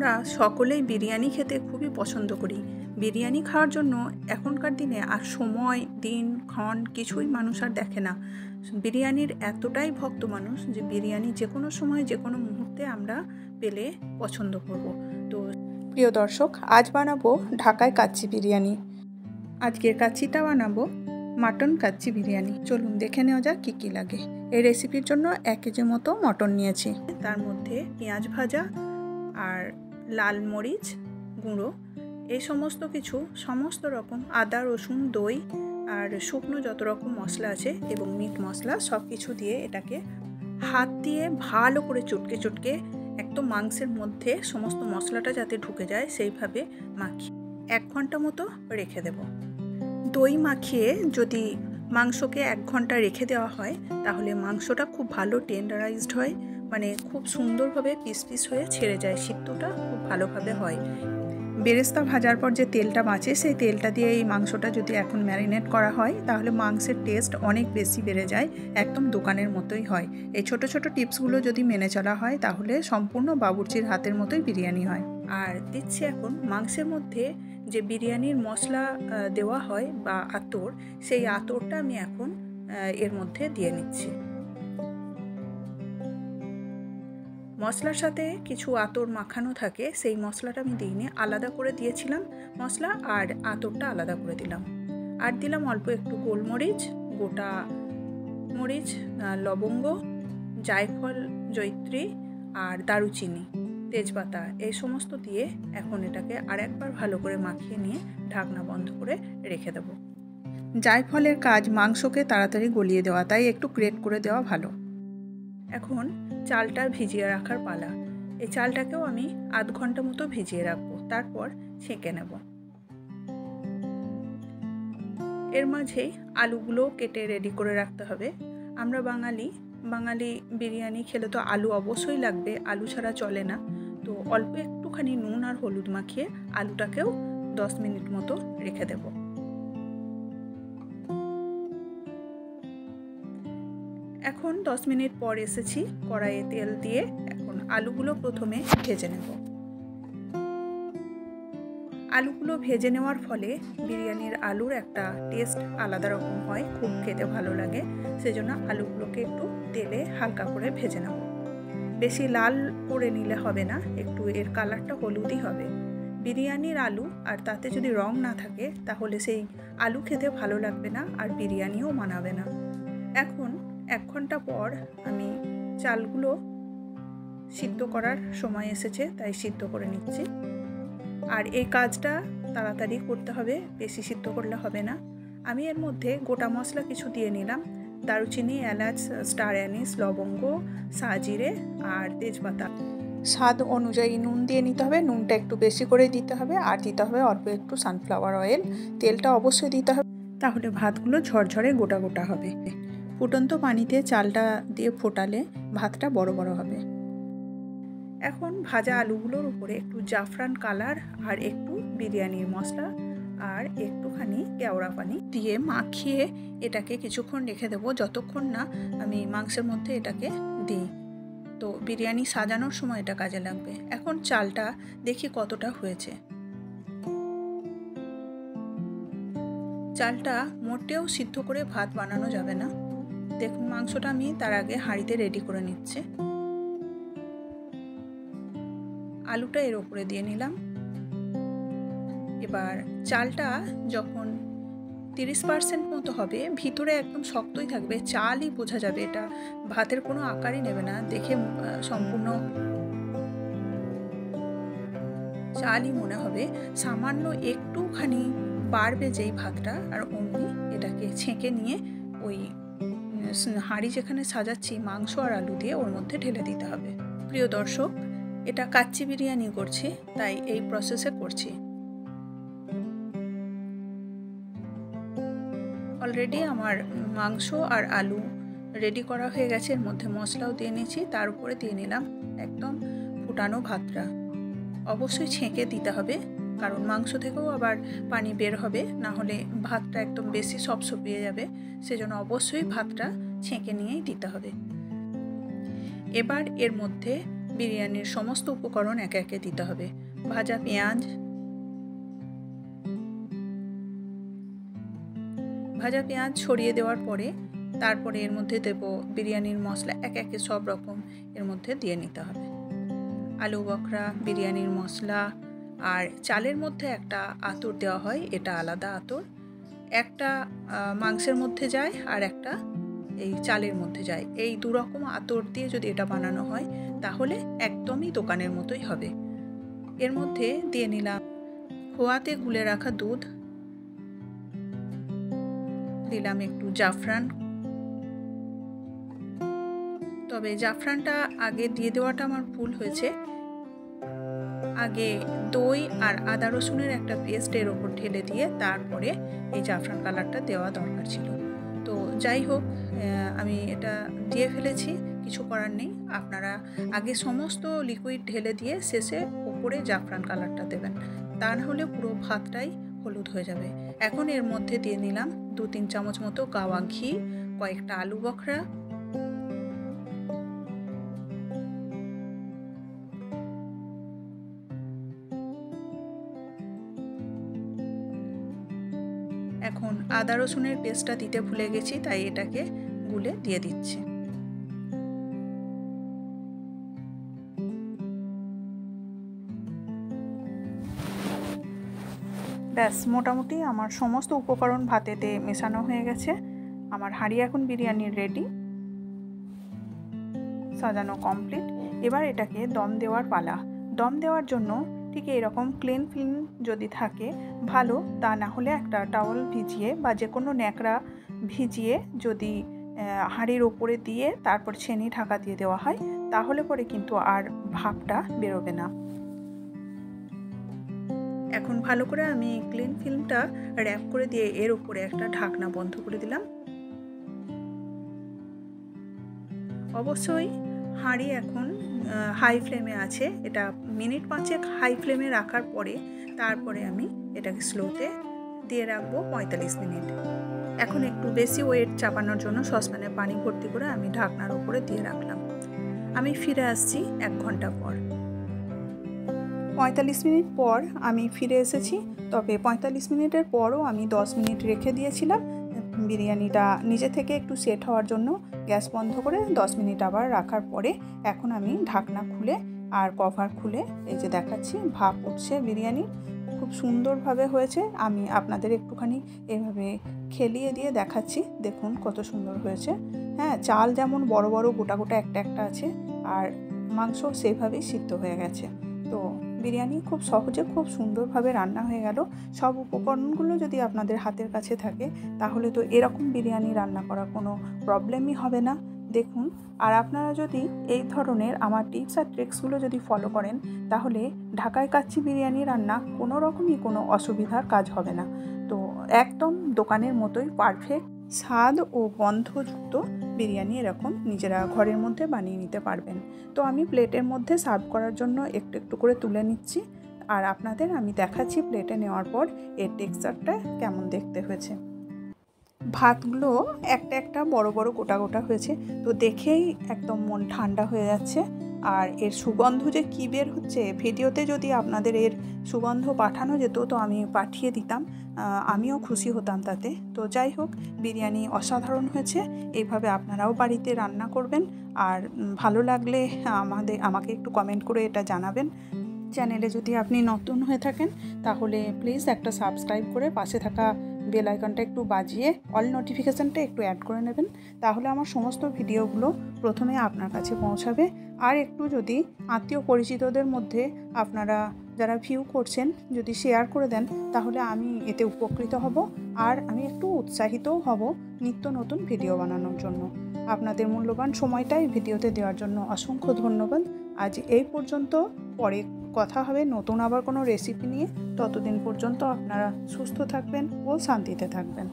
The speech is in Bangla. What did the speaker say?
আমরা সকলেই বিরিয়ানি খেতে খুবই পছন্দ করি। বিরিয়ানি খাওয়ার জন্য এখনকার দিনে আর সময়, দিন, ক্ষণ কিছুই মানুষ আর দেখে না। বিরিয়ানির এতটাই ভক্ত মানুষ যে বিরিয়ানি যে কোনো সময় যে কোনো মুহূর্তে আমরা পেলে পছন্দ করব। তো প্রিয় দর্শক, আজ বানাবো ঢাকায় কাচ্চি বিরিয়ানি। আজকের কাচ্চিটা বানাবো মাটন কাচ্চি বিরিয়ানি। চলুন দেখে নেওয়া যাক কী কী লাগে। এই রেসিপির জন্য 1 কেজি মতো মটন নিয়েছি। তার মধ্যে পেঁয়াজ ভাজা আর লাল মরিচ গুঁড়ো, এই সমস্ত কিছু, সমস্ত রকম আদা, রসুন, দই আর শুকনো যত রকম মশলা আছে এবং মিট মশলা সব কিছু দিয়ে এটাকে হাত দিয়ে ভালো করে চটকে চটকে একদম মাংসের মধ্যে সমস্ত মশলাটা যাতে ঢুকে যায় সেইভাবে মাখিয়ে 1 ঘন্টা মতো রেখে দেব। দই মাখিয়ে যদি মাংসকে 1 ঘন্টা রেখে দেওয়া হয় তাহলে মাংসটা খুব ভালো টেন্ডারাইজড হয়, মানে খুব সুন্দরভাবে পিস পিস হয়ে ছেড়ে যায়, সিদ্ধটা খুব ভালোভাবে হয়। বেরেস্তা ভাজার পর যে তেলটা বাঁচে সেই তেলটা দিয়ে এই মাংসটা যদি এখন ম্যারিনেট করা হয় তাহলে মাংসের টেস্ট অনেক বেশি বেড়ে যায়, একদম দোকানের মতোই হয়। এই ছোট ছোট টিপসগুলো যদি মেনে চলা হয় তাহলে সম্পূর্ণ বাবুর্চির হাতের মতোই বিরিয়ানি হয়। আর দিচ্ছি এখন মাংসের মধ্যে যে বিরিয়ানির মশলা দেওয়া হয় বা আতর, সেই আতরটা আমি এখন এর মধ্যে দিয়ে নিচ্ছি। মশলার সাথে কিছু আতর মাখানো থাকে, সেই মশলাটা আমি দিইনি, আলাদা করে দিয়েছিলাম মশলা আর আতরটা আলাদা করে দিলাম। আর দিলাম অল্প একটু গোলমরিচ, গোটা মরিচ, লবঙ্গ, জায়ফল, জয়িত্রী আর দারুচিনি, তেজপাতা, এই সমস্ত দিয়ে এখন এটাকে আরেকবার ভালো করে মাখিয়ে নিয়ে ঢাকনা বন্ধ করে রেখে দেব। জায়ফলের কাজ মাংসকে তাড়াতাড়ি গলিয়ে দেওয়া, তাই একটু গ্রেট করে দেওয়া ভালো। এখন চালটা ভিজিয়ে রাখার পালা। এই চালটাকেও আমি আধ ঘন্টা মতো ভিজিয়ে রাখবো, তারপর ছেঁকে নেব। এর মাঝেই আলুগুলো কেটে রেডি করে রাখতে হবে। আমরা বাঙালি বিরিয়ানি খেলে তো আলু অবশ্যই লাগবে, আলু ছাড়া চলে না। তো অল্প একটুখানি নুন আর হলুদ মাখিয়ে আলুটাকেও 10 মিনিট মতো রেখে দেব। এখন 10 মিনিট পর এসেছি, কড়াইয়ে তেল দিয়ে এখন আলুগুলো প্রথমে ভেজে নেব। আলুগুলো ভেজে নেওয়ার ফলে বিরিয়ানির আলুর একটা টেস্ট আলাদা রকম হয়, খুব খেতে ভালো লাগে। সেজন্য আলুগুলোকে একটু তেলে হালকা করে ভেজে নেব। বেশি লাল করে নিলে হবে না, একটু এর কালারটা হলুদই হবে। বিরিয়ানির আলু আর তাতে যদি রং না থাকে তাহলে সেই আলু খেতে ভালো লাগবে না আর বিরিয়ানিও মানাবে না। এখন 1 ঘন্টা পর আমি চালগুলো সিদ্ধ করার সময় এসেছে, তাই সিদ্ধ করে নিচ্ছি। আর এই কাজটা তাড়াতাড়ি করতে হবে, বেশি সিদ্ধ করলে হবে না। আমি এর মধ্যে গোটা মশলা কিছু দিয়ে নিলাম, দারুচিনি, এলাচ, স্টার অ্যানিস, লবঙ্গ, সাজিরে আর তেজপাতা। স্বাদ অনুযায়ী নুন দিয়ে নিতে হবে, নুনটা একটু বেশি করে দিতে হবে আর দিতে হবে অল্প একটু সানফ্লাওয়ার অয়েল। তেলটা অবশ্যই দিতে হবে, তাহলে ভাতগুলো ঝরঝরে গোটা গোটা হবে। ফুটন্ত পানিতে চালটা দিয়ে ফোটালে ভাতটা বড় বড় হবে। এখন ভাজা আলুগুলোর উপরে একটু জাফরান কালার আর একটু বিরিয়ানির মশলা আর একটুখানি কেওড়া পানি দিয়ে মাখিয়ে এটাকে কিছুক্ষণ রেখে দেবো, যতক্ষণ না আমি মাংসের মধ্যে এটাকে দিই। তো বিরিয়ানি সাজানোর সময় এটা কাজে লাগবে। এখন চালটা দেখি কতটা হয়েছে। চালটা মোটেও সিদ্ধ করে ভাত বানানো যাবে না। দেখুন মাংসটা আমি তার আগে হাঁড়িতে রেডি করে নিচ্ছি। আলুটা এর উপরে দিয়ে নিলাম। এবার চালটা যখন 30% মতো হবে, ভিতরে একদম শক্তই থাকবে, চালই বোঝা যাবে, এটা ভাতের কোনো আকারই নেবে না, দেখে সম্পূর্ণ চালই মনে হবে। সামান্য একটুখানি বাড়বে যেই ভাতটা, আর অমনি এটাকে ছেঁকে নিয়ে ওই হাঁড়ি যেখানে সাজাচ্ছি মাংস আর আলু দিয়ে ওর মধ্যে ঢেলে দিতে হবে। প্রিয় দর্শক, এটা কাচ্চি বিরিয়ানি করছি, তাই এই প্রসেসে করছি। অলরেডি আমার মাংস আর আলু রেডি করা হয়ে গেছে, এর মধ্যে মশলাও দিয়ে নিয়েছি, তার উপরে দিয়ে নিলাম একদম ফুটানো ভাতটা। অবশ্যই ছেঁকে দিতে হবে, কারণ মাংস থেকেও আবার পানি বের হবে, না হলে ভাতটা একদম বেশি সপসপিয়ে যাবে। সেজন্য অবশ্যই ভাতটা ছেঁকে নিয়েই দিতে হবে। এবার এর মধ্যে বিরিয়ানির সমস্ত উপকরণ একে একে দিতে হবে। ভাজা পেঁয়াজ, ছড়িয়ে দেওয়ার পরে তারপরে এর মধ্যে দেব বিরিয়ানির মশলা, একে একে সব রকম এর মধ্যে দিয়ে নিতে হবে। আলু বখরা, বিরিয়ানির মশলা, আর চালের মধ্যে একটা আতর দেওয়া হয়, এটা আলাদা আতর। একটা মাংসের মধ্যে যায় আর একটা এই চালের মধ্যে যায়। এই দু রকম আতর দিয়ে যদি এটা বানানো হয় তাহলে একদমই দোকানের মতোই হবে। এর মধ্যে দিয়ে নিলাম খোয়াতে গুলে রাখা দুধ, দিলাম একটু জাফরান। তবে জাফরানটা আগে দিয়ে দেওয়াটা আমার ভুল হয়েছে, আগে দই আর আদা রসুনের একটা পেস্টের ওপর ঢেলে দিয়ে তারপরে এই জাফরান কালারটা দেওয়া দরকার ছিল। তো যাই হোক, আমি এটা দিয়ে ফেলেছি, কিছু করার নেই। আপনারা আগে সমস্ত লিকুইড ঢেলে দিয়ে শেষে ওপরে জাফরান কালারটা দেবেন, তা নাহলে পুরো ভাতটাই হলুদ হয়ে যাবে। এখন এর মধ্যে দিয়ে নিলাম 2-3 চামচ মতো গাওয়া ঘি, কয়েকটা আলু বখরা, এখন আদা রসুনের পেস্টটা দিতে ভুলে গেছি, তাই এটাকে গুলে দিয়ে দিচ্ছি। ব্যাস, মোটামুটি আমার সমস্ত উপকরণ ভাতেতে মেশানো হয়ে গেছে। আমার হাঁড়ি এখন বিরিয়ানির রেডি, সাজানো কমপ্লিট। এবার এটাকে দম দেওয়ার পালা। দম দেওয়ার জন্য ঠিক এরকম ক্লিন ফিল্ম যদি থাকে ভালো, তা না হলে একটা টাওয়াল ভিজিয়ে বা যে কোনো ন্যাকড়া ভিজিয়ে যদি হাঁড়ির ওপরে দিয়ে তারপর ছেনি ঢাকা দিয়ে দেওয়া হয় তাহলে পরে কিন্তু আর ভাপটা বেরোবে না। এখন ভালো করে আমি ক্লিন ফিল্মটা র্যাপ করে দিয়ে এর উপরে একটা ঢাকনা বন্ধ করে দিলাম। অবশ্যই হাঁড়ি এখন হাই ফ্লেমে আছে, এটা মিনিট 5 হাই ফ্লেমে রাখার পরে তারপরে আমি এটাকে স্লোতে দিয়ে রাখবো 45 মিনিট। এখন একটু বেশি ওয়েট চাপানোর জন্য সসপ্যানে পানি ভর্তি করে আমি ঢাকনার উপরে দিয়ে রাখলাম। আমি ফিরে আসছি 1 ঘন্টা পর। 45 মিনিট পর আমি ফিরে এসেছি, তবে 45 মিনিটের পরও আমি 10 মিনিট রেখে দিয়েছিলাম বিরিয়ানিটা নিজে থেকে একটু সেট হওয়ার জন্য। গ্যাস বন্ধ করে 10 মিনিট আবার রাখার পরে এখন আমি ঢাকনা খুলে আর কভার খুলে এই যে দেখাচ্ছি, ভাপ উঠছে বিরিয়ানি, খুব সুন্দরভাবে হয়েছে। আমি আপনাদের একটুখানি এভাবে খেলিয়ে দিয়ে দেখাচ্ছি, দেখুন কত সুন্দর হয়েছে। হ্যাঁ, চাল যেমন বড় বড় গোটা গোটা একটা একটা আছে, আর মাংস সেভাবেই সিদ্ধ হয়ে গেছে। তো বিরিয়ানি খুব সহজে খুব সুন্দরভাবে রান্না হয়ে গেল। সব উপকরণগুলো যদি আপনাদের হাতের কাছে থাকে তাহলে তো এরকম বিরিয়ানি রান্না করা কোনো প্রবলেমই হবে না। দেখুন, আর আপনারা যদি এই ধরনের আমার টিপস আর ট্রিক্সগুলো যদি ফলো করেন তাহলে ঢাকাই কাচ্চি বিরিয়ানি রান্না কোনো রকমই কোনো অসুবিধার কাজ হবে না। তো একদম দোকানের মতোই পারফেক্ট স্বাদ ও গন্ধযুক্ত বিরিয়ানি এরকম নিজেরা ঘরের মধ্যে বানিয়ে নিতে পারবেন। তো আমি প্লেটের মধ্যে সার্ভ করার জন্য একটু একটু করে তুলে নিচ্ছি, আর আপনাদের আমি দেখাচ্ছি প্লেটে নেওয়ার পর এর টেক্সচারটা কেমন দেখতে হয়েছে। ভাতগুলো একটা একটা বড় বড় গোটা গোটা হয়েছে, তো দেখেই একদম মন ঠান্ডা হয়ে যাচ্ছে। আর এর সুগন্ধ যে কী বের হচ্ছে, ভিডিওতে যদি আপনাদের এর সুগন্ধ পাঠানো যেত তো আমি পাঠিয়ে দিতাম, আমিও খুশি হতাম তাতে। তো যাই হোক, বিরিয়ানি অসাধারণ হয়েছে। এইভাবে আপনারাও বাড়িতে রান্না করবেন, আর ভালো লাগলে আমাকে একটু কমেন্ট করে এটা জানাবেন। চ্যানেলে যদি আপনি নতুন হয়ে থাকেন তাহলে প্লিজ একটা সাবস্ক্রাইব করে পাশে থাকা বেল আইকনটা একটু বাজিয়ে অল নোটিফিকেশানটা একটু অ্যাড করে নেবেন, তাহলে আমার সমস্ত ভিডিওগুলো প্রথমে আপনার কাছে পৌঁছাবে। আর একটু যদি আত্মীয় পরিচিতদের মধ্যে আপনারা যারা ভিউ করছেন যদি শেয়ার করে দেন তাহলে আমি এতে উপকৃত হব, আর আমি একটু উৎসাহিতও হব নিত্য নতুন ভিডিও বানানোর জন্য। আপনাদের মূল্যবান সময়টাই ভিডিওতে দেওয়ার জন্য অসংখ্য ধন্যবাদ। আজ এই পর্যন্ত, পরে কথা হবে নতুন আবার কোনো রেসিপি নিয়ে। ততদিন পর্যন্ত আপনারা সুস্থ থাকবেন ও শান্তিতে থাকবেন।